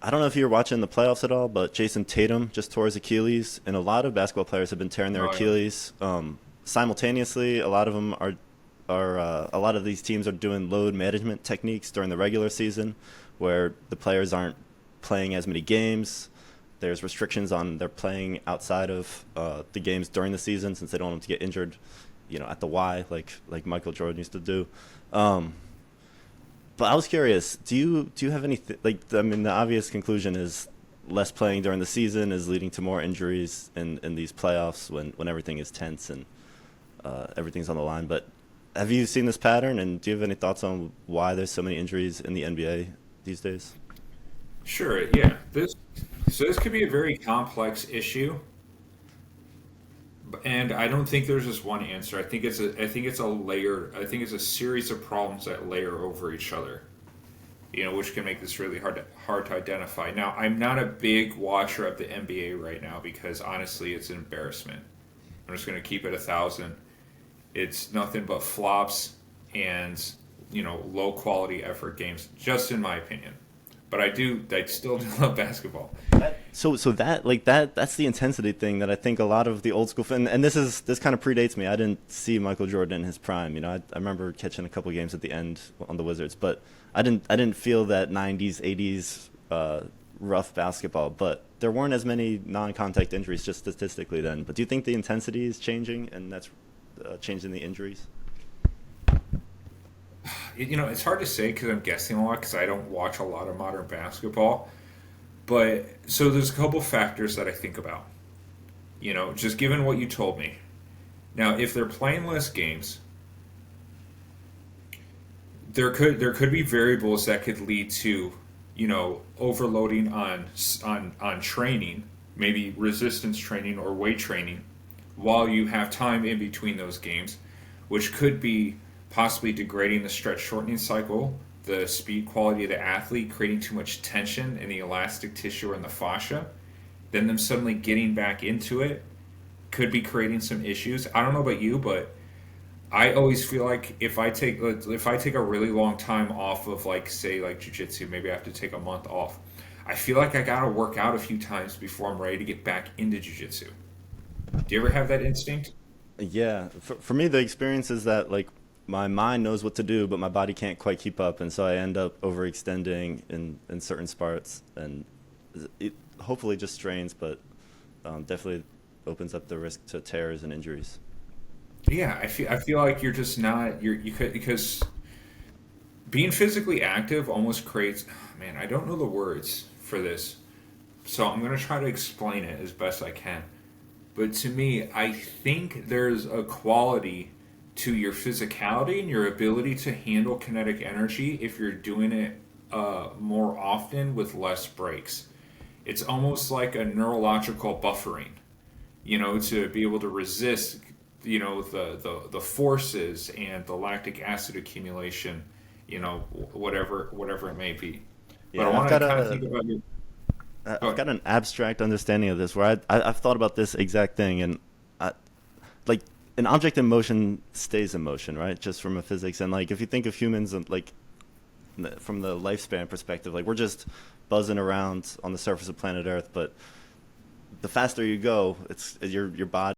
I don't know if you were watching the playoffs at all, but Jason Tatum just tore his Achilles, and a lot of basketball players have been tearing their Oh yeah. Achilles simultaneously. A lot of them are a lot of these teams are doing load management techniques during the regular season, where the players aren't playing as many games. There's restrictions on their playing outside of the games during the season since they don't want them to get injured, at the Y like Michael Jordan used to do. Um, but I was curious, do you have any like I mean the obvious conclusion is less playing during the season is leading to more injuries in these playoffs when everything is tense and everything's on the line. But have you seen this pattern, and do you have any thoughts on why there's so many injuries in the NBA these days? Sure. Yeah. This could be a very complex issue, and I don't think there's just one answer. I think it's a layer. I think it's a series of problems that layer over each other. Which can make this really hard to identify. Now, I'm not a big watcher of the NBA right now because honestly, it's an embarrassment. I'm just going to keep it 1,000. It's nothing but flops and low quality effort games, just in my opinion. But I still do love basketball. So that's the intensity thing that I think a lot of the old school and this kind of predates me. I didn't see Michael Jordan in his prime. I remember catching a couple games at the end on the Wizards, but I didn't feel that '90s '80s rough basketball. But there weren't as many non-contact injuries just statistically then. But do you think the intensity is changing and that's changing the injuries? It's hard to say because I'm guessing a lot because I don't watch a lot of modern basketball. But so there's a couple factors that I think about. Just given what you told me. Now, if they're playing less games, there could be variables that could lead to overloading on training, maybe resistance training or weight training, while you have time in between those games, which could be possibly degrading the stretch shortening cycle, the speed quality of the athlete, creating too much tension in the elastic tissue or in the fascia. Then them suddenly getting back into it could be creating some issues. I don't know about you, but I always feel like if I take a really long time off of like say like jujitsu, maybe I have to take a month off. I feel like I gotta work out a few times before I'm ready to get back into jujitsu. Do you ever have that instinct? Yeah, for me, the experience is that like my mind knows what to do, but my body can't quite keep up, and so I end up overextending in certain parts, and it hopefully just strains, but definitely opens up the risk to tears and injuries. Yeah, I feel like you're just not you could because being physically active almost creates, man, I don't know the words for this, so I'm gonna try to explain it as best I can. But to me, I think there's a quality to your physicality and your ability to handle kinetic energy if you're doing it more often with less breaks. It's almost like a neurological buffering, to be able to resist, the forces and the lactic acid accumulation, whatever it may be. But I Yeah, want to kind of think about your. I've Go got an abstract understanding of this where I've thought about this exact thing, and I, like an object in motion stays in motion, right? Just from a physics, and like if you think of humans and like from the lifespan perspective, like we're just buzzing around on the surface of planet Earth, but the faster you go, it's your body